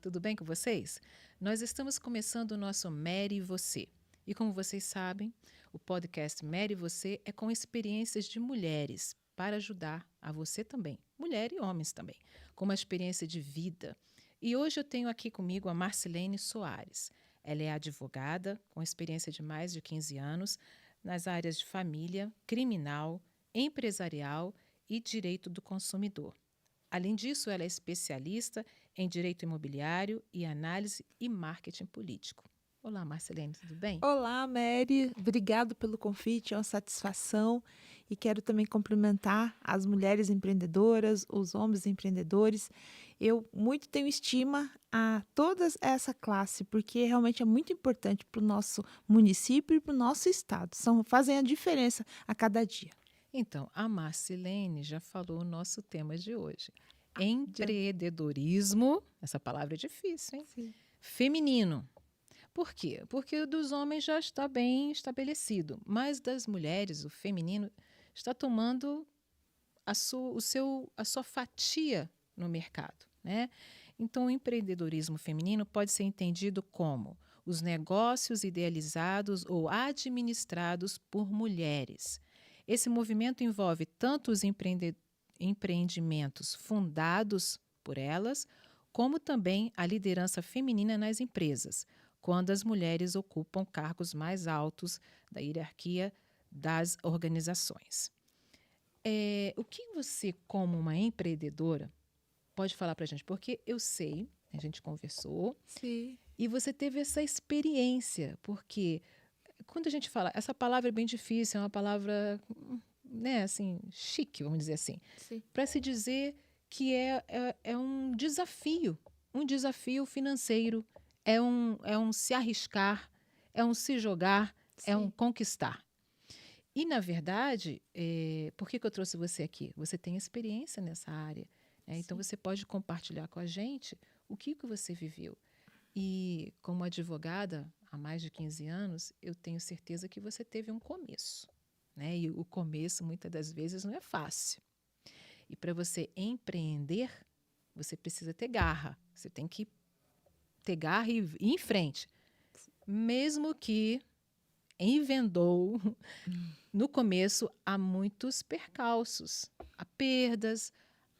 tudo bem com vocês? Nós estamos começando o nosso Mere e Você. E como vocês sabem, o podcast Mere e Você é com experiências de mulheres para ajudar a você também, mulher e homens também, com uma experiência de vida. E hoje eu tenho aqui comigo a Marcilene Soares. Ela é advogada com experiência de mais de 15 anos nas áreas de família, criminal, empresarial e direito do consumidor. Além disso, ela é especialista em direito imobiliário e análise e marketing político. Olá, Marcilene, tudo bem? Olá, Mary. Obrigado pelo convite, é uma satisfação. E quero também cumprimentar as mulheres empreendedoras, os homens empreendedores. Eu muito tenho estima a toda essa classe, porque realmente é muito importante para o nosso município e para o nosso estado. Fazem a diferença a cada dia. Então, a Marcilene já falou o nosso tema de hoje. Já- Empreendedorismo, essa palavra é difícil, hein? Sim. Feminino. Por quê? Porque o dos homens já está bem estabelecido, mas das mulheres, o feminino, está tomando a sua fatia no mercado, né? Então, o empreendedorismo feminino pode ser entendido como os negócios idealizados ou administrados por mulheres. Esse movimento envolve tanto os empreendimentos fundados por elas, como também a liderança feminina nas empresas, quando as mulheres ocupam cargos mais altos da hierarquia das organizações. O que você, como uma empreendedora, pode falar para a gente? Porque eu sei, a gente conversou, Sim. e você teve essa experiência, porque quando a gente fala, essa palavra é bem difícil, é uma palavra, né, assim, chique, vamos dizer assim, Sim. para se dizer que é um desafio financeiro, é um se arriscar, é um se jogar, é um Sim. conquistar. E, na verdade, por que eu trouxe você aqui? Você tem experiência nessa área, né? Então, Sim. você pode compartilhar com a gente o que você viveu. E, como advogada há mais de 15 anos, eu tenho certeza que você teve um começo, né? E o começo, muitas das vezes, não é fácil. E para você empreender, você precisa ter garra. Você tem que ter garra e ir em frente. Mesmo que em Vendou, no começo, há muitos percalços, há perdas,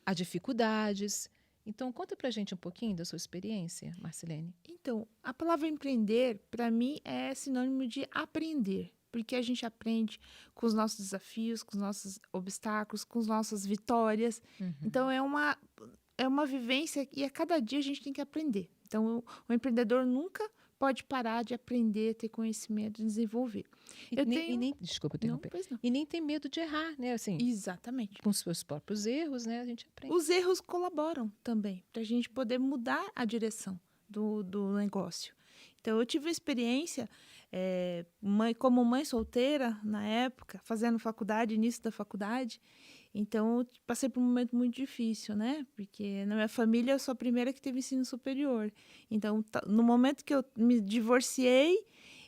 há dificuldades. Então, conta para a gente um pouquinho da sua experiência, Marcilene. Então, a palavra empreender, para mim, é sinônimo de aprender, porque a gente aprende com os nossos desafios, com os nossos obstáculos, com as nossas vitórias. Então, é uma vivência e a cada dia a gente tem que aprender. Então, o empreendedor nunca pode parar de aprender, ter conhecimento, desenvolver. Eu tenho. Desculpa Não, interromper, pois não. e nem tem medo de errar, né? Assim, Exatamente. com os seus próprios erros, né? A gente aprende. Os erros colaboram também para a gente poder mudar a direção do negócio. Então, eu tive a experiência como mãe solteira na época, fazendo faculdade, início da faculdade. Então, eu passei por um momento muito difícil, né? Porque na minha família eu sou a primeira que teve ensino superior. Então, no momento que eu me divorciei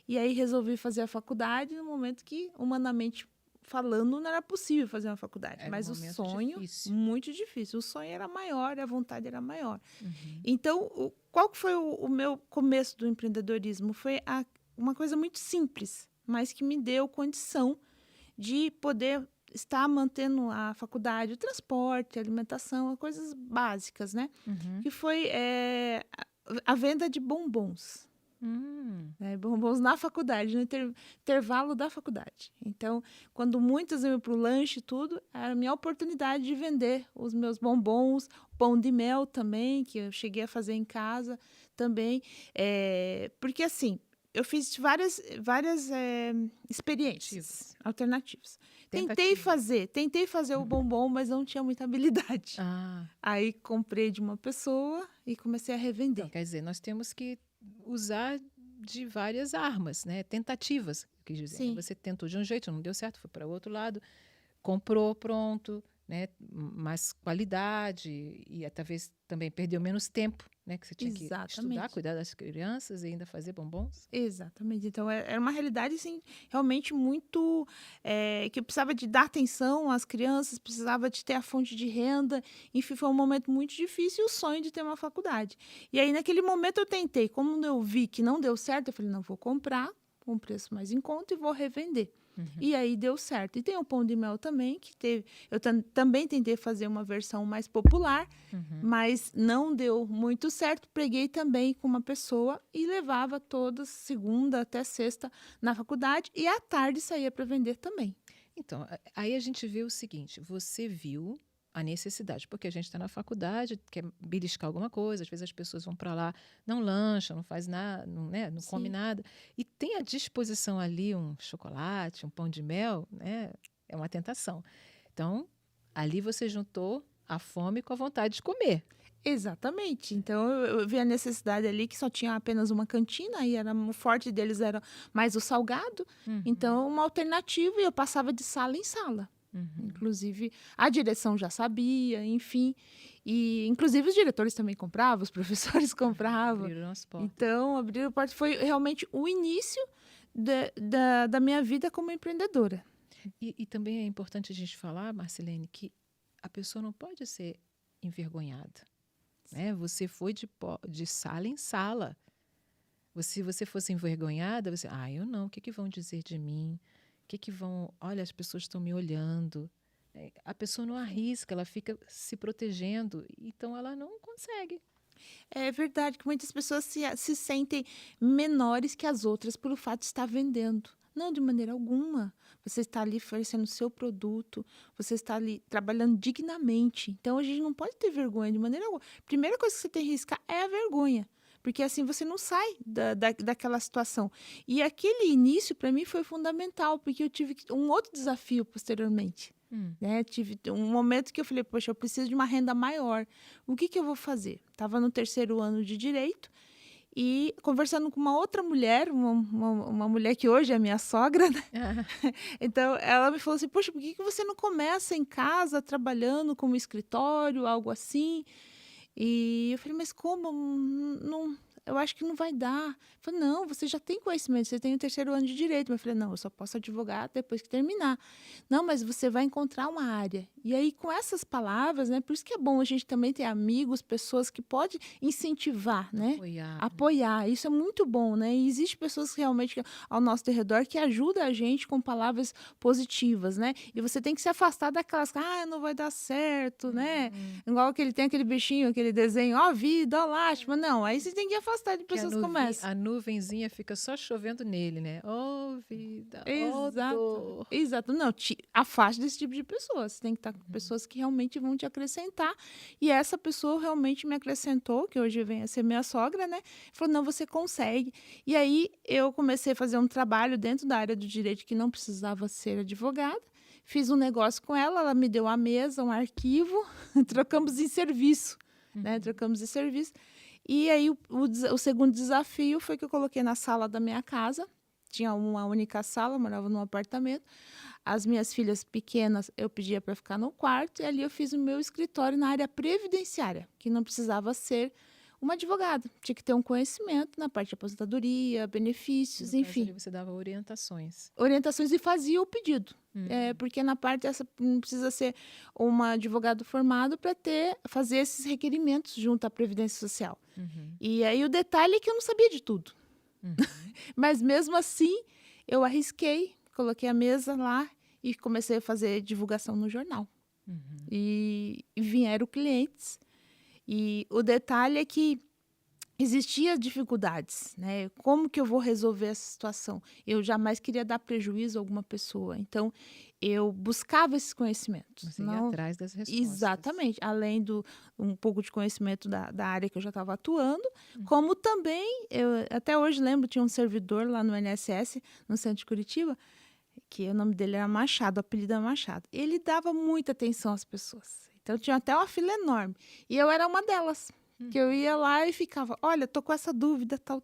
e aí resolvi fazer a faculdade, no momento que, humanamente falando, não era possível fazer uma faculdade. Era um Mas o momento sonho, difícil. muito difícil. O sonho era maior, a vontade era maior. Uhum. Então, qual que foi o meu começo do empreendedorismo? Foi uma coisa muito simples, mas que me deu condição de poder estar mantendo a faculdade, o transporte, a alimentação, coisas básicas, né? Uhum. Que foi a venda de bombons. Bombons na faculdade, no intervalo da faculdade. Então, quando muitas iam para o lanche e tudo, era a minha oportunidade de vender os meus bombons, pão de mel também, que eu cheguei a fazer em casa também. Porque, assim, eu fiz várias experiências alternativas. Tentei fazer o bombom, mas não tinha muita habilidade. Aí comprei de uma pessoa e comecei a revender. Então, quer dizer, nós temos que usar de várias armas, né? Tentativas, quis dizer. Sim. Você tentou de um jeito, não deu certo, foi para o outro lado, comprou pronto, né? Mais qualidade e talvez também perdeu menos tempo, né? Que você tinha que estudar, Exatamente. cuidar das crianças e ainda fazer bombons. Exatamente. Então, era uma realidade, assim, realmente muito... que eu precisava de dar atenção às crianças, precisava de ter a fonte de renda. Enfim, foi um momento muito difícil e o sonho de ter uma faculdade. E aí, naquele momento, eu tentei. Como eu vi que não deu certo, eu falei, não, vou comprar com um preço mais em conta e vou revender. E aí deu certo. E tem o pão de mel também, que teve. Eu também tentei fazer uma versão mais popular, mas não deu muito certo. Preguei também com uma pessoa e levava toda segunda até sexta na faculdade e à tarde saía para vender também. Então, aí a gente vê o seguinte: você viu a necessidade, porque a gente está na faculdade, quer beliscar alguma coisa, às vezes as pessoas vão para lá, não lancham, não faz nada, não, né, não come Sim. nada, e tem à disposição ali um chocolate, um pão de mel, né, é uma tentação. Então, ali você juntou a fome com a vontade de comer. Exatamente. Então, eu vi a necessidade ali que só tinha apenas uma cantina, e o forte deles era mais o salgado. Então, uma alternativa, e eu passava de sala em sala. Inclusive, a direção já sabia, enfim. E, inclusive, os diretores também compravam, os professores compravam. Abriram as portas. Então, abrir a porta foi realmente o início da minha vida como empreendedora. E também é importante a gente falar, Marcelene, que a pessoa não pode ser envergonhada. Né? Você foi de sala em sala. Se você fosse envergonhada, você... eu não, o que vão dizer de mim? O que vão... Olha, as pessoas estão me olhando. A pessoa não arrisca, ela fica se protegendo. Então, ela não consegue. É verdade que muitas pessoas se sentem menores que as outras pelo fato de estar vendendo. Não, de maneira alguma. Você está ali oferecendo o seu produto, você está ali trabalhando dignamente. Então, a gente não pode ter vergonha de maneira alguma. A primeira coisa que você tem que riscar é a vergonha, porque assim você não sai daquela situação. E aquele início, para mim, foi fundamental, porque eu tive um outro desafio posteriormente. Né? Tive um momento que eu falei, poxa, eu preciso de uma renda maior. O que eu vou fazer? Estava no 3º ano de Direito e conversando com uma outra mulher, uma mulher que hoje é minha sogra, né? Então, ela me falou assim, poxa, por que você não começa em casa trabalhando como escritório, algo assim? E eu falei, mas como? Não, eu acho que não vai dar. Eu falei, não, você já tem conhecimento, você tem o 3º ano de Direito. Eu falei, não, eu só posso advogar depois que terminar. Não, mas você vai encontrar uma área. E aí, com essas palavras, né, por isso que é bom a gente também ter amigos, pessoas que podem incentivar, né? Apoiar. Isso é muito bom, né? E existem pessoas que realmente ao nosso redor que ajudam a gente com palavras positivas, né? E você tem que se afastar daquelas, não vai dar certo, né? Igual tem aquele bichinho, aquele desenho, vida, lástima. Não, aí você tem que afastar de pessoas como essa. A nuvenzinha fica só chovendo nele, né? Vida, dor. Exato. Não, afaste desse tipo de pessoas. Você tem que estar com pessoas que realmente vão te acrescentar. E essa pessoa realmente me acrescentou, que hoje vem a ser minha sogra, né? Falou, não, você consegue. E aí, eu comecei a fazer um trabalho dentro da área do direito que não precisava ser advogada. Fiz um negócio com ela me deu a mesa, um arquivo, trocamos em serviço, né? Trocamos em serviço. E aí, o segundo desafio foi que eu coloquei na sala da minha casa. Tinha uma única sala, eu morava num apartamento. As minhas filhas pequenas, eu pedia para ficar no quarto. E ali eu fiz o meu escritório na área previdenciária, que não precisava ser uma advogada. Tinha que ter um conhecimento na parte de aposentadoria, benefícios, enfim. Ali você dava orientações. Orientações e fazia o pedido. Porque na parte essa não precisa ser uma advogado formado para fazer esses requerimentos junto à Previdência Social. E aí o detalhe é que eu não sabia de tudo. Mas mesmo assim, eu arrisquei, coloquei a mesa lá e comecei a fazer divulgação no jornal. E vieram clientes. E o detalhe é que existiam dificuldades, né? Como que eu vou resolver essa situação? Eu jamais queria dar prejuízo a alguma pessoa. Então, eu buscava esses conhecimentos. Você ia atrás das respostas. Exatamente. Além um pouco de conhecimento da área que eu já estava atuando, como também, eu até hoje lembro, tinha um servidor lá no INSS, no centro de Curitiba, que o nome dele era Machado, o apelido era Machado. Ele dava muita atenção às pessoas. Então, tinha até uma fila enorme. E eu era uma delas. Que eu ia lá e ficava, olha, tô com essa dúvida, tal.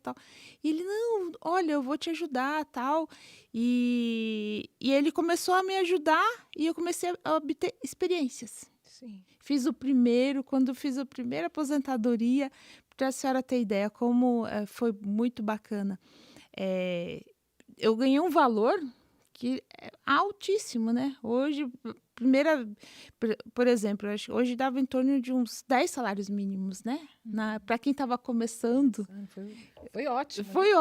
E ele, não, olha, eu vou te ajudar, tal. E ele começou a me ajudar e eu comecei a obter experiências. Sim. Quando fiz a primeira aposentadoria, para a senhora ter ideia como foi muito bacana, eu ganhei um valor que é altíssimo, né? Hoje, primeira, por exemplo, acho que hoje dava em torno de uns 10 salários mínimos, né? Para quem estava começando. Foi ótimo, né? Foi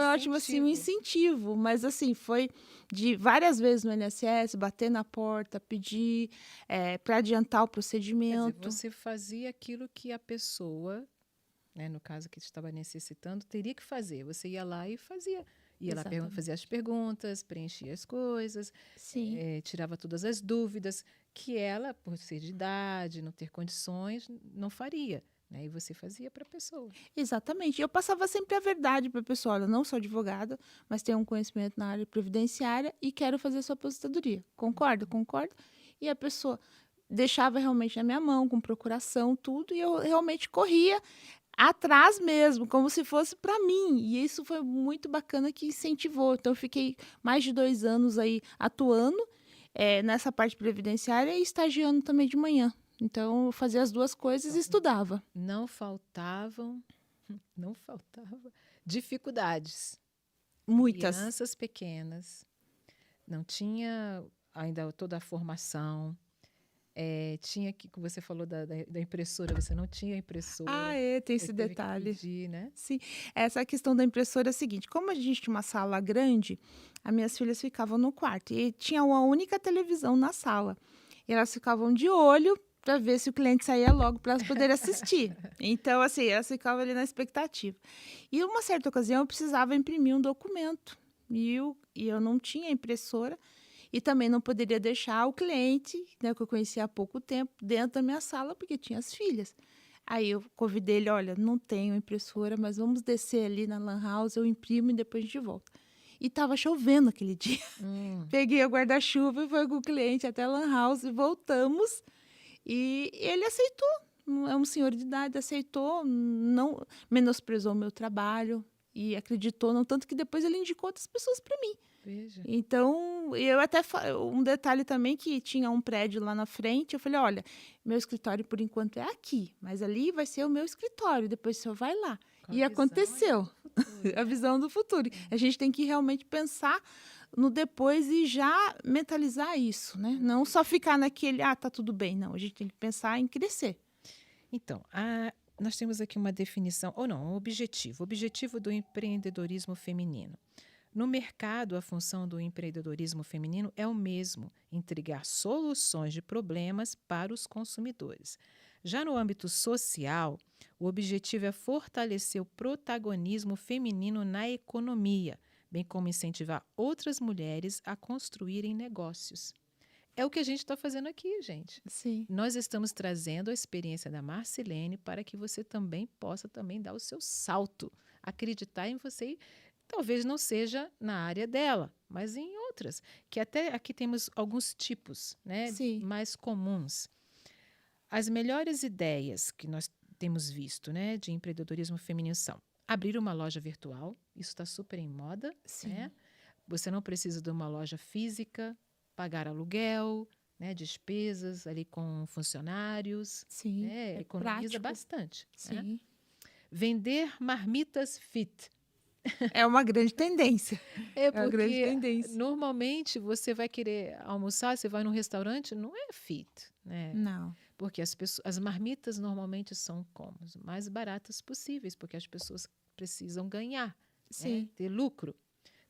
ótimo, assim, um incentivo, mas assim, foi de várias vezes no INSS, bater na porta, pedir para adiantar o Quer dizer, procedimento. você fazia aquilo que a pessoa, né, no caso que estava necessitando, teria que fazer. Você ia lá e fazia. Ia lá, fazia as Exatamente. perguntas, preenchia as coisas, Sim. tirava todas as dúvidas que ela, por ser de idade, não ter condições, não faria. Né? E você fazia para a pessoa. Exatamente. Eu passava sempre a verdade para a pessoa: olha, eu não sou advogada, mas tenho um conhecimento na área previdenciária e quero fazer sua aposentadoria. Concorda? Concorda? E a pessoa deixava realmente na minha mão, com procuração, tudo, e eu realmente corria atrás mesmo, como se fosse para mim. E isso foi muito bacana, que incentivou. Então, eu fiquei mais de 2 anos aí atuando nessa parte previdenciária e estagiando também de manhã. Então, eu fazia as duas coisas e Então, estudava. não faltavam, não faltava dificuldades. Muitas. Crianças pequenas, não tinha ainda toda a formação. Tinha que você falou da impressora, você não tinha impressora. Tem Você esse teve que detalhe. pedir, né? Sim, essa questão da impressora é a seguinte: como a gente tinha uma sala grande, as minhas filhas ficavam no quarto e tinha uma única televisão na sala. E elas ficavam de olho para ver se o cliente saía logo para elas poderem assistir. Então, assim, elas ficavam ali na expectativa. E uma certa ocasião eu precisava imprimir um documento e eu não tinha impressora e também não poderia deixar o cliente, né, que eu conhecia há pouco tempo, dentro da minha sala porque tinha as filhas. Aí eu convidei ele: olha, não tenho impressora, mas vamos descer ali na Lan House, eu imprimo e depois a gente volta. E estava chovendo aquele dia. Hum, Peguei o guarda-chuva e fui com o cliente até a Lan House e voltamos. E ele aceitou. É um senhor de idade, aceitou, não menosprezou o meu trabalho e acreditou, não tanto que depois ele indicou outras pessoas para mim. veja. Então, eu até um detalhe também, que tinha um prédio lá na frente. Eu falei: olha, meu escritório por enquanto é aqui, mas ali vai ser o meu escritório, depois o senhor vai lá. Com a E visão aí aconteceu. do futuro, A né? visão do futuro. A gente tem que realmente pensar no depois e já mentalizar isso, né? Não só ficar naquele: tá tudo bem. Não, a gente tem que pensar em crescer. Então, nós temos aqui uma definição, ou não, um objetivo. Objetivo do empreendedorismo feminino. No mercado, a função do empreendedorismo feminino é o mesmo: entregar soluções de problemas para os consumidores. Já no âmbito social, o objetivo é fortalecer o protagonismo feminino na economia, bem como incentivar outras mulheres a construírem negócios. É o que a gente está fazendo aqui, gente. Sim. Nós estamos trazendo a experiência da Marcilene para que você também possa também dar o seu salto, acreditar em você. Talvez não seja na área dela, mas em outras, que até aqui temos alguns tipos, né, Sim. mais comuns. As melhores ideias que nós temos visto, né, de empreendedorismo feminino são abrir uma loja virtual, isso está super em moda, Sim. né? Você não precisa de uma loja física, pagar aluguel, né, despesas ali com funcionários, Sim. né, É economiza prático. bastante. Né? Sim. Vender marmitas fit. É uma grande tendência. É É uma grande porque tendência. normalmente você vai querer almoçar, você vai num restaurante, não é fit, né? Não. Porque as marmitas normalmente são como? As mais baratas possíveis, porque as pessoas precisam ganhar, né? Sim. Ter lucro.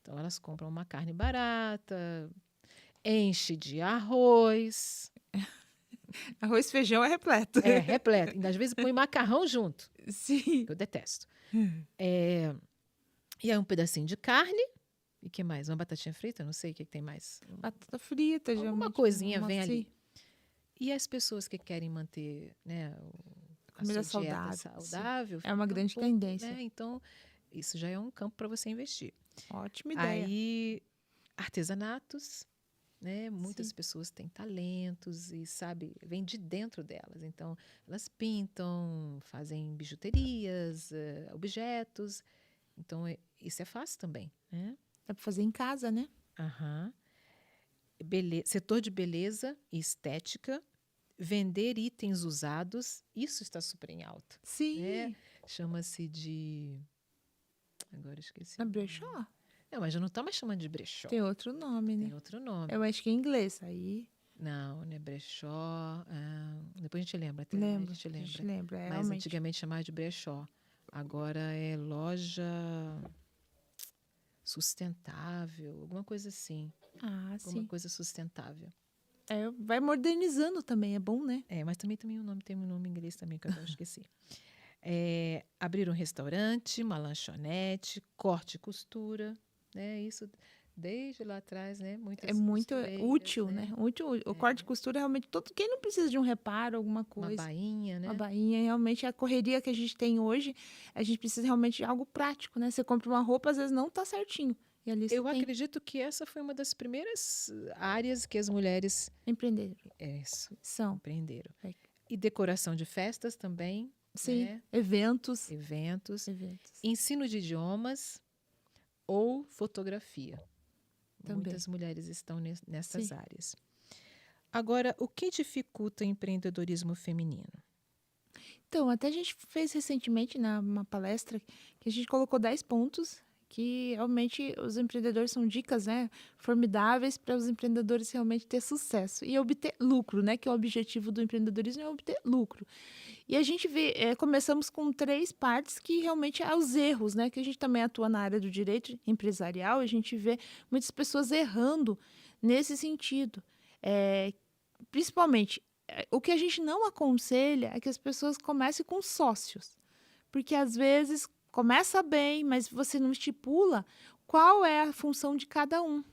Então elas compram uma carne barata, enche de arroz, Arroz e feijão é repleto. repleto. E às vezes põe macarrão junto, Sim. que eu detesto. E aí um pedacinho de carne, e que mais? Uma batatinha frita? Não sei o que tem mais. Batata frita, Alguma geralmente. coisinha vem Assim, ali. E as pessoas que querem manter, né, a comida sua dieta saudável. Sim. saudável, É uma fica um grande pouco, tendência. né? Então, isso já é um campo para você investir. Ótima ideia. Aí, artesanatos, né? Muitas Sim. pessoas têm talentos e, sabe, vem de dentro delas. Então, elas pintam, fazem bijuterias, objetos. Então, isso é fácil também, né? Dá para fazer em casa, né? Aham. Setor de beleza e estética, vender itens usados, isso está super em alta. Né? Sim. chama-se de... Agora eu esqueci. Na brechó? Não, mas já não está mais chamando de brechó. Tem outro nome, né? Tem outro nome. Eu acho que é em inglês, aí... Não é brechó. Depois a gente lembra. Até Lembro, a gente a lembra. gente lembra, Mas realmente. antigamente chamava de brechó. Agora é loja sustentável, alguma coisa assim. Ah, Alguma sim. coisa sustentável. Vai modernizando também, é bom, né? Mas também tem um nome em inglês também que eu agora esqueci. Abrir um restaurante, uma lanchonete, corte e costura, né? Isso desde lá atrás, né? Muitas É muito costureiras, útil, né? Útil, o corte e costura realmente todo quem não precisa de um reparo, alguma Uma coisa, bainha, né? uma bainha, realmente a correria que a gente tem hoje, a gente precisa realmente de algo prático, né? Você compra uma roupa, às vezes não tá certinho. E ali você Eu tem acredito que essa foi uma das primeiras áreas que as mulheres empreender. São. empreenderam. É. E decoração de festas também, Sim, né? eventos. Eventos. Ensino de idiomas ou fotografia. Também. Muitas mulheres estão nessas Sim. áreas. Agora, o que dificulta o empreendedorismo feminino? Então, até a gente fez recentemente numa palestra que a gente colocou 10 pontos que realmente os empreendedores são dicas, né, formidáveis para os empreendedores realmente ter sucesso e obter lucro, né, que é o objetivo do empreendedorismo é obter lucro. E a gente vê, começamos com 3 partes que realmente é os erros, né, que a gente também atua na área do direito empresarial, a gente vê muitas pessoas errando nesse sentido. Principalmente, o que a gente não aconselha é que as pessoas comecem com sócios. Porque, às vezes, começa bem, mas você não estipula qual é a função de cada um.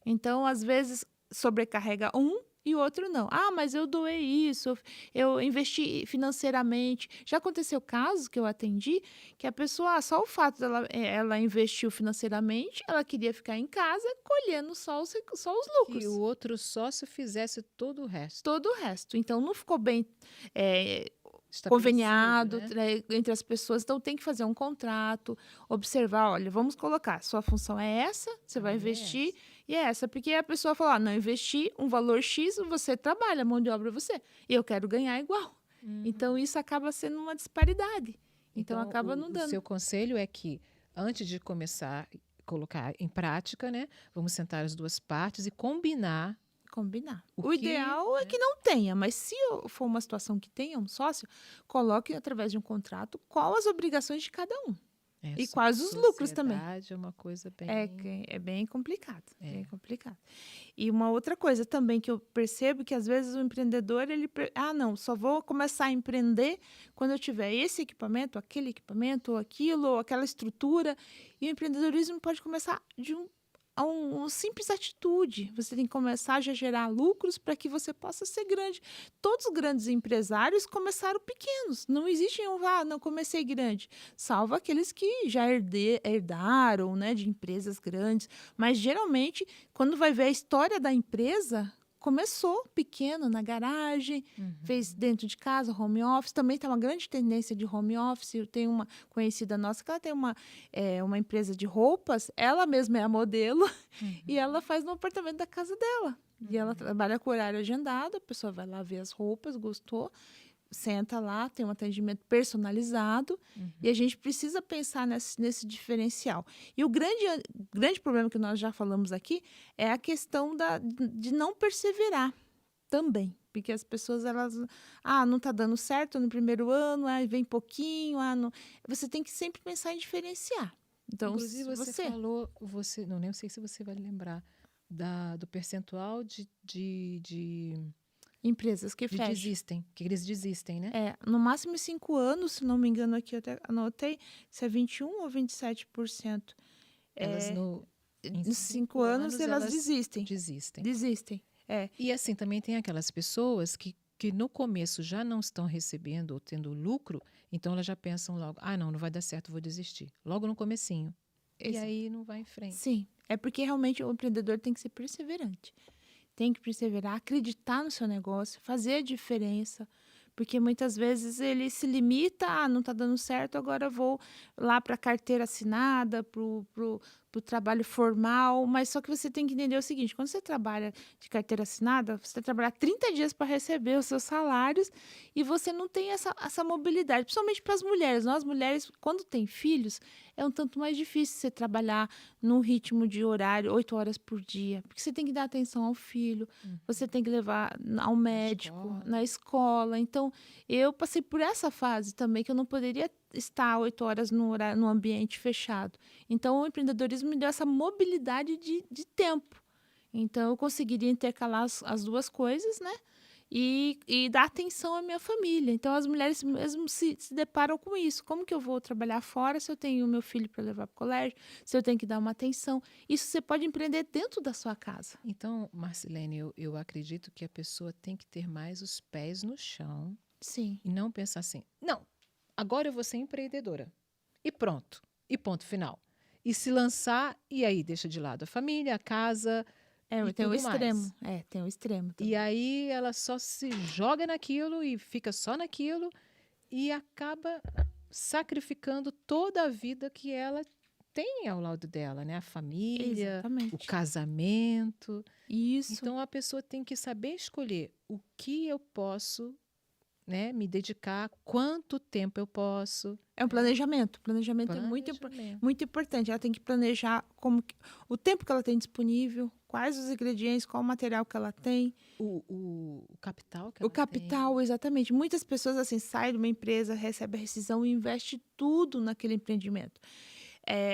Então, às vezes, sobrecarrega um e o outro não. Ah, mas eu doei isso, eu investi financeiramente. Já aconteceu casos que eu atendi que a pessoa, só o fato dela ela investiu financeiramente, ela queria ficar em casa colhendo só os lucros. Que o outro sócio fizesse todo o resto. Todo o resto. Então, não ficou bem Estabelecido, conveniado, né? entre as pessoas. Então, tem que fazer um contrato, observar, olha, vamos colocar, sua função é essa, você vai investir, e é essa. Porque a pessoa fala, não, investi um valor X, você trabalha, mão de obra você, e eu quero ganhar igual. Então, isso acaba sendo uma disparidade. Então acaba não dando. O seu conselho é que, antes de começar a colocar em prática, né, vamos sentar as duas partes e combinar. O ideal é que não tenha, mas se for uma situação que tenha um sócio, coloque através de um contrato quais as obrigações de cada um. E quais os lucros também. É uma coisa bem... É bem complicado. Bem complicado. E uma outra coisa também que eu percebo que às vezes o empreendedor, não, só vou começar a empreender quando eu tiver esse equipamento, aquele equipamento, ou aquilo, ou aquela estrutura. E o empreendedorismo pode começar de uma simples atitude. Você tem que começar a gerar lucros para que você possa ser grande. Todos os grandes empresários começaram pequenos. Não existe não comecei grande. Salvo aqueles que já herdaram, né, de empresas grandes. Mas, geralmente, quando vai ver a história da empresa, começou pequeno, na garagem, fez dentro de casa, home office. Também está uma grande tendência de home office. Eu tenho uma conhecida nossa que ela tem uma empresa de roupas, ela mesma é a modelo, e ela faz no apartamento da casa dela. E ela trabalha com horário agendado, a pessoa vai lá ver as roupas, gostou, senta lá, tem um atendimento personalizado, e a gente precisa pensar nesse diferencial. E o grande problema que nós já falamos aqui é a questão de não perseverar também. Porque as pessoas, não está dando certo no primeiro ano, vem pouquinho, não. Você tem que sempre pensar em diferenciar. Então, inclusive, você falou, não sei se você vai lembrar, do percentual de empresas que fecham. Que eles desistem, né? No máximo 5 anos, se não me engano aqui, eu até anotei, se é 21% ou 27%. Elas em 5 anos elas desistem. Desistem. E assim, também tem aquelas pessoas que no começo já não estão recebendo ou tendo lucro, então elas já pensam logo, não vai dar certo, vou desistir. Logo no comecinho. E aí não vai em frente. Sim, é porque realmente o empreendedor tem que ser perseverante. Tem que perseverar, acreditar no seu negócio, fazer a diferença, porque muitas vezes ele se limita, não está dando certo, agora vou lá para a carteira assinada, para para o trabalho formal, mas só que você tem que entender o seguinte: quando você trabalha de carteira assinada, você vai trabalhar 30 dias para receber os seus salários e você não tem essa mobilidade, principalmente para as mulheres. Nós, mulheres, quando tem filhos, é um tanto mais difícil você trabalhar num ritmo de horário, 8 horas por dia, porque você tem que dar atenção ao filho, você tem que levar ao médico, na escola. Então, eu passei por essa fase também, que eu não poderia estar 8 horas no ambiente fechado. Então, o empreendedorismo me deu essa mobilidade de tempo. Então, eu conseguiria intercalar as duas coisas, né? E dar atenção à minha família. Então, as mulheres mesmo se deparam com isso. Como que eu vou trabalhar fora se eu tenho o meu filho para levar para o colégio, se eu tenho que dar uma atenção? Isso você pode empreender dentro da sua casa. Então, Marcilene, eu acredito que a pessoa tem que ter mais os pés no chão. Sim. E não pensar assim, não, agora eu vou ser empreendedora. E pronto. E ponto final. E se lançar, e aí deixa de lado a família, a casa e Tem o tudo extremo. mais. Tem o extremo E também. aí ela só se joga naquilo e fica só naquilo e acaba sacrificando toda a vida que ela tem ao lado dela, né? A família, o Exatamente. casamento. Isso. Então a pessoa tem que saber escolher o que eu posso, né, me dedicar, quanto tempo eu posso. É um planejamento. Planejamento é muito importante. Ela tem que planejar o tempo que ela tem disponível, quais os ingredientes, qual o material que ela tem. O capital que O ela capital, tem. exatamente. Muitas pessoas assim saem de uma empresa, recebem a rescisão e investe tudo naquele empreendimento.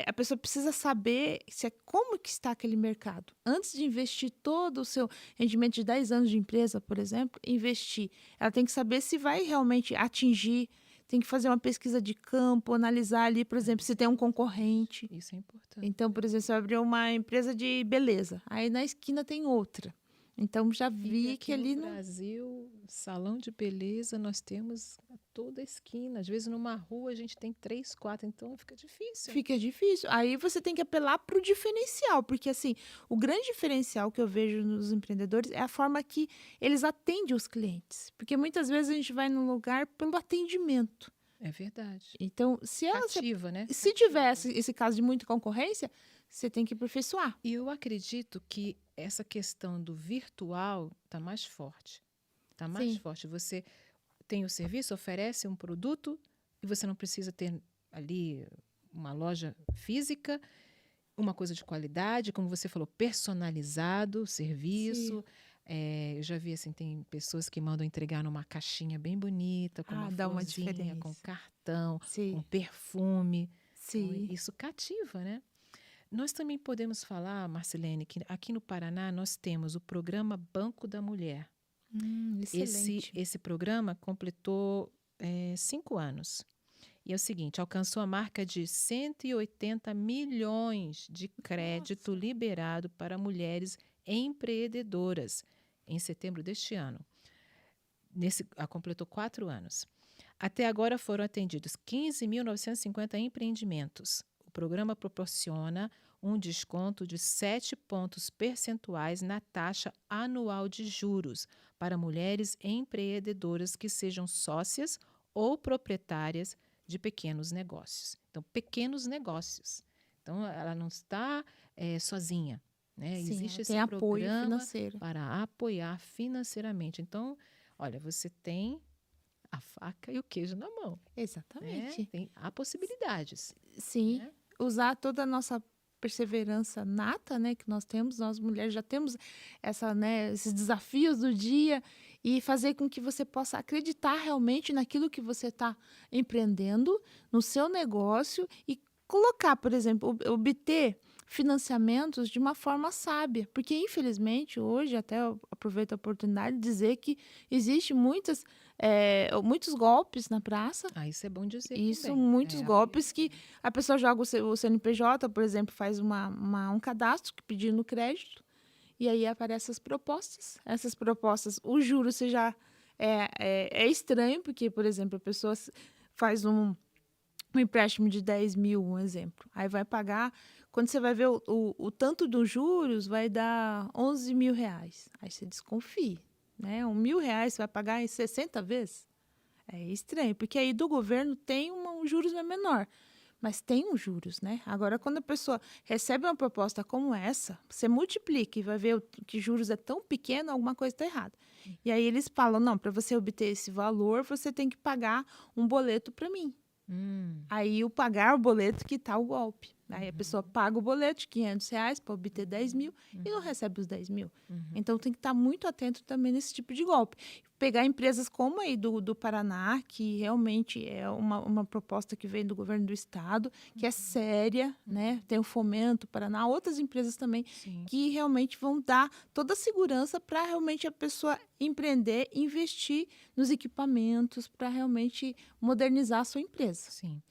A pessoa precisa saber como que está aquele mercado. Antes de investir todo o seu rendimento de 10 anos de empresa, por exemplo, investir. Ela tem que saber se vai realmente atingir, tem que fazer uma pesquisa de campo, analisar ali, por exemplo, se tem um concorrente. Isso é importante. Então, por exemplo, você abriu uma empresa de beleza, aí na esquina tem outra. Então, já vi que ali no Brasil, salão de beleza, nós temos a toda a esquina. Às vezes, numa rua, a gente tem 3, 4, então fica difícil. Fica difícil. Aí você tem que apelar para o diferencial, porque assim, o grande diferencial que eu vejo nos empreendedores é a forma que eles atendem os clientes. Porque muitas vezes a gente vai num lugar pelo atendimento. É verdade. Então, se Cativa, né? Se tiver esse caso de muita concorrência, você tem que aperfeiçoar. E eu acredito que essa questão do virtual está mais forte. Está mais forte. Você tem o serviço, oferece um produto e você não precisa ter ali uma loja física, uma coisa de qualidade, como você falou, personalizado, serviço. Eu já vi assim, tem pessoas que mandam entregar numa caixinha bem bonita, com uma florzinha, com cartão, com perfume. Sim. Então, isso cativa, né? Nós também podemos falar, Marcilene, que aqui no Paraná nós temos o programa Banco da Mulher. Excelente. Esse programa completou 5 anos. E é o seguinte, alcançou a marca de 180 milhões de crédito liberado para mulheres empreendedoras em setembro deste ano. Completou 4 anos. Até agora foram atendidos 15.950 empreendimentos. O programa proporciona um desconto de 7 pontos percentuais na taxa anual de juros para mulheres empreendedoras que sejam sócias ou proprietárias de pequenos negócios. Então, pequenos negócios. Então, ela não está sozinha. Né? Sim, existe esse tem programa apoio financeiro para apoiar financeiramente. Então, olha, você tem a faca e o queijo na mão. Exatamente. Há possibilidades. Sim, né? Usar toda a nossa perseverança nata, né, que nós mulheres já temos esses desafios do dia e fazer com que você possa acreditar realmente naquilo que você está empreendendo, no seu negócio e colocar, por exemplo, obter financiamentos de uma forma sábia, porque infelizmente hoje, até eu aproveito a oportunidade de dizer que existe muitos golpes na praça. Isso é bom dizer também. Muitos golpes que a pessoa joga o CNPJ, por exemplo, faz um cadastro pedindo crédito e aí aparecem as propostas. Essas propostas, o juro já é estranho, porque, por exemplo, a pessoa faz um empréstimo de 10 mil, um exemplo. Aí vai pagar, quando você vai ver o tanto dos juros, vai dar 11 mil reais. Aí você desconfia, né? R$1.000 você vai pagar em 60 vezes? É estranho, porque aí do governo tem um juros menor. mas tem os juros, né? Agora, quando a pessoa recebe uma proposta como essa, você multiplica e vai ver que juros é tão pequeno, alguma coisa está errada. E aí eles falam, não, para você obter esse valor, você tem que pagar um boleto para mim. Aí o pagar o boleto que está o golpe. Aí a pessoa paga o boleto de R$ 500 para obter 10 mil e não recebe os 10 mil. Então tem que estar muito atento também nesse tipo de golpe. Pegar empresas como aí do Paraná, que realmente é uma proposta que vem do governo do estado, que é séria, né? Tem o Fomento Paraná, outras empresas também, Sim. que realmente vão dar toda a segurança para realmente a pessoa empreender, investir nos equipamentos, para realmente modernizar a sua empresa. Sim.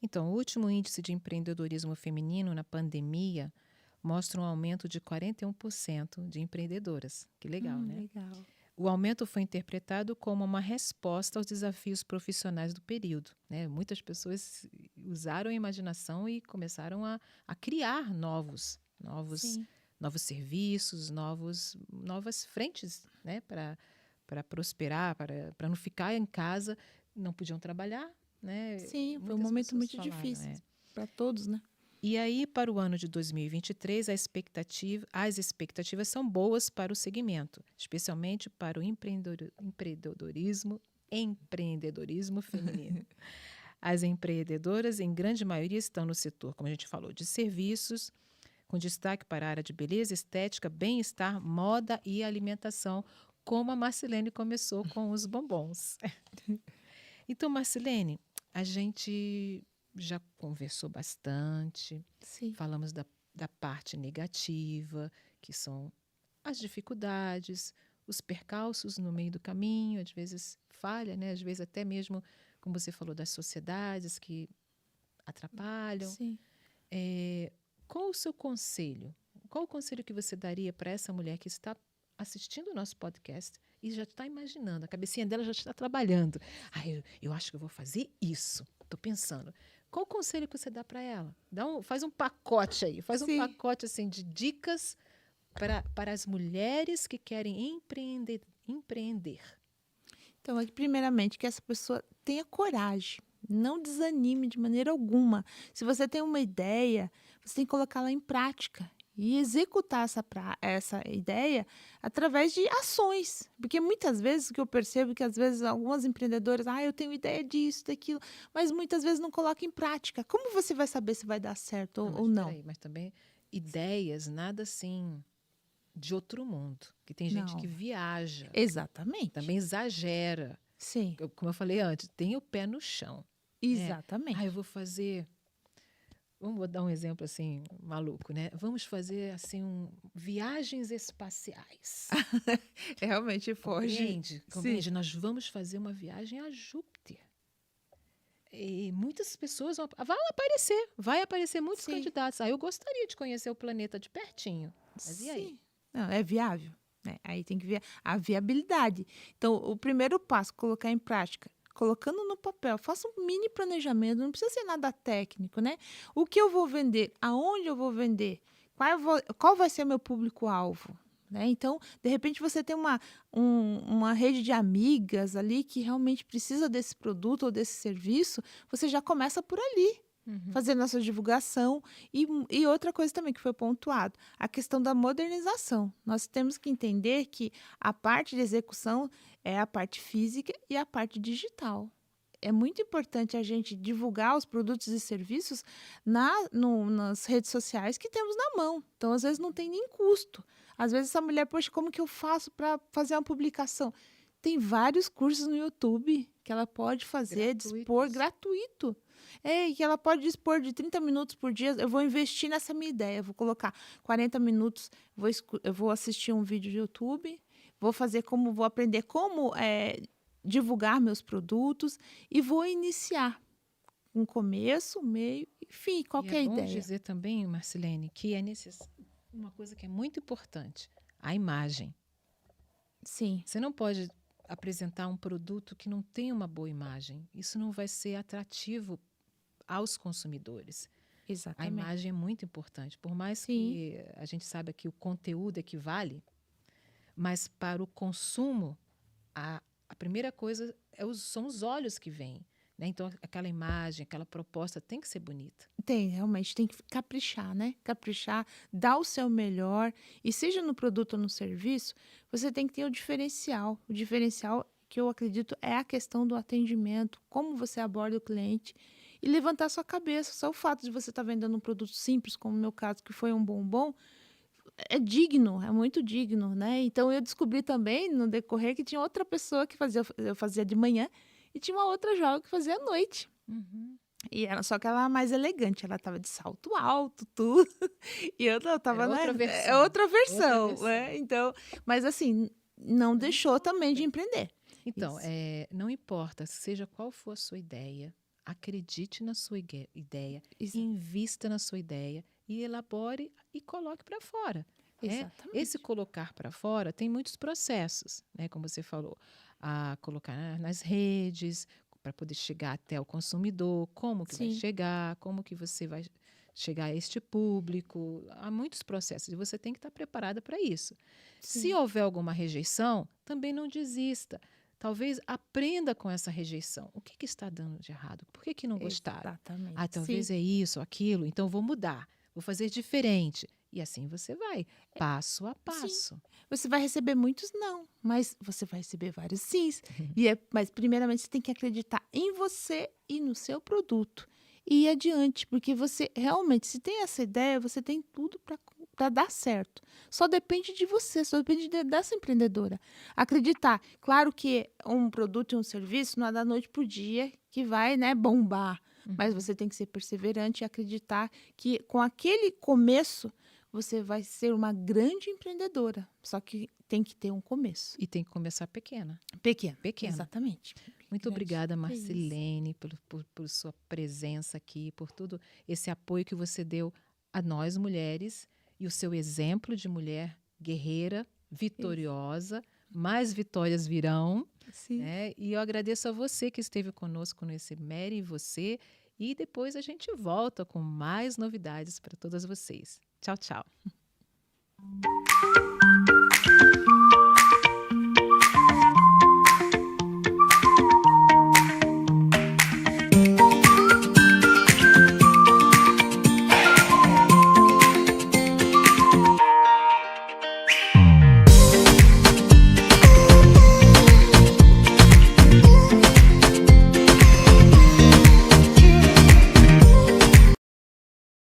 Então, o último índice de empreendedorismo feminino na pandemia mostra um aumento de 41% de empreendedoras. Que legal, né? Legal. O aumento foi interpretado como uma resposta aos desafios profissionais do período, né? Muitas pessoas usaram a imaginação e começaram a criar Sim. novos serviços, novas frentes, né? Para prosperar, para não ficar em casa, não podiam trabalhar, né? Sim, foi um Muitas momento pessoas muito falaram, difícil para todos, né? E aí, para o ano de 2023, as expectativas são boas para o segmento, especialmente para o empreendedorismo feminino. As empreendedoras, em grande maioria, estão no setor, como a gente falou, de serviços, com destaque para a área de beleza, estética, bem-estar, moda e alimentação, como a Marcilene começou com os bombons. Então, Marcilene, a gente já conversou bastante, Sim. falamos da parte negativa, que são as dificuldades, os percalços no meio do caminho, às vezes falha, né? Às vezes até mesmo, como você falou, das sociedades que atrapalham. Sim. Qual o seu conselho? Qual o conselho que você daria para essa mulher que está assistindo o nosso podcast e já está imaginando, a cabecinha dela já está trabalhando. Eu acho que eu vou fazer isso. Estou pensando. Qual o conselho que você dá para ela? Faz um pacote aí, faz um Sim. pacote assim de dicas para as mulheres que querem empreender. Então, primeiramente, que essa pessoa tenha coragem. Não desanime de maneira alguma. Se você tem uma ideia, você tem que colocá-la em prática e executar essa ideia através de ações. Porque muitas vezes o que eu percebo é que às vezes algumas empreendedoras, eu tenho ideia disso, daquilo, mas muitas vezes não colocam em prática. Como você vai saber se vai dar certo ou não? Peraí, mas também ideias, nada assim de outro mundo. Que tem gente que Não. viaja, Exatamente. também exagera. Sim. Como eu falei antes, tem o pé no chão. Exatamente. Eu vou fazer. Vamos dar um exemplo assim maluco, né? Vamos fazer assim viagens espaciais. Realmente foge. Compreende? Nós vamos fazer uma viagem a Júpiter. E muitas pessoas vai aparecer muitos candidatos. Eu gostaria de conhecer o planeta de pertinho. Mas e aí? Não, é viável, né? Aí tem que ver a viabilidade. Então, o primeiro passo, colocar em prática, colocando no papel, faça um mini planejamento, não precisa ser nada técnico, né? O que eu vou vender, aonde eu vou vender, qual vai ser o meu público-alvo, né? Então, de repente, você tem uma rede de amigas ali que realmente precisa desse produto ou desse serviço, você já começa por ali. Fazendo a sua divulgação. E outra coisa também que foi pontuado, a questão da modernização. Nós temos que entender que a parte de execução é a parte física e a parte digital. É muito importante a gente divulgar os produtos e serviços nas redes sociais que temos na mão. Então, às vezes, não tem nem custo. Às vezes, essa mulher, poxa, como que eu faço para fazer uma publicação? Tem vários cursos no YouTube que ela pode fazer, dispor gratuito. E que ela pode dispor de 30 minutos por dia. Eu vou investir nessa minha ideia. Eu vou colocar 40 minutos, eu vou assistir um vídeo de YouTube, vou aprender como divulgar meus produtos e vou iniciar um começo, meio, enfim, qualquer ideia. É bom dizer também, Marcilene, que é uma coisa que é muito importante, a imagem. Sim. Você não pode apresentar um produto que não tem uma boa imagem. Isso não vai ser atrativo aos consumidores. Exatamente. A imagem é muito importante. Por mais que a gente saiba que o conteúdo é que vale, mas para o consumo, a primeira coisa são os olhos que veem. né? Então, aquela imagem, aquela proposta tem que ser bonita. Tem, realmente, tem que caprichar, né? Caprichar, dar o seu melhor. E seja no produto ou no serviço, você tem que ter o diferencial. O diferencial que eu acredito é a questão do atendimento, como você aborda o cliente e levantar sua cabeça. Só o fato de você estar vendendo um produto simples, como no meu caso, que foi um bombom, é digno, é muito digno, né? Então eu descobri também no decorrer que tinha outra pessoa que fazia, eu fazia de manhã e tinha uma outra jovem que fazia à noite. Uhum. E ela, só que ela era mais elegante, ela tava de salto alto, tudo. E eu não tava, Era né? outra É versão. outra Outra versão, versão. né? Então, mas assim, não Não deixou também de importa. empreender. Então, Isso. não importa, seja qual for a sua ideia, acredite na sua ideia, Exa- invista na sua ideia e elabore e coloque para fora. Né? Esse exatamente. colocar para fora tem muitos processos, né? Como você falou, a colocar nas redes para poder chegar até o consumidor, como que vai Sim, chegar, como que você vai chegar a este público. Há muitos processos e você tem que estar preparada para isso. Se sim. houver alguma rejeição, também não desista. Talvez aprenda com essa rejeição. O que está dando de errado? Por que não gostaram? Exatamente. Ah, Sim. talvez é isso, aquilo, então vou mudar, vou fazer diferente. E assim você vai, passo a Sim. passo. Você vai receber muitos não, mas você vai receber vários sims. Mas primeiramente você tem que acreditar em você e no seu produto. E ir adiante, porque você realmente, se tem essa ideia, você tem tudo para dar certo. Só depende de você, só depende dessa empreendedora. Acreditar. Claro que um produto e um serviço não é da noite para o dia que vai, né, bombar. Mas Uhum. você tem que ser perseverante e acreditar que com aquele começo você vai ser uma grande empreendedora. Só que tem que ter um começo. E tem que começar pequena, Pequeno. pequena. Exatamente. Muito Grande. obrigada, Que isso. Marcilene, por sua presença aqui, por todo esse apoio que você deu a nós mulheres e o seu exemplo de mulher guerreira, Isso. vitoriosa. Mais vitórias virão, Sim. né? E eu agradeço a você que esteve conosco nesse Mary e Você. E depois a gente volta com mais novidades para todas vocês. Tchau, tchau.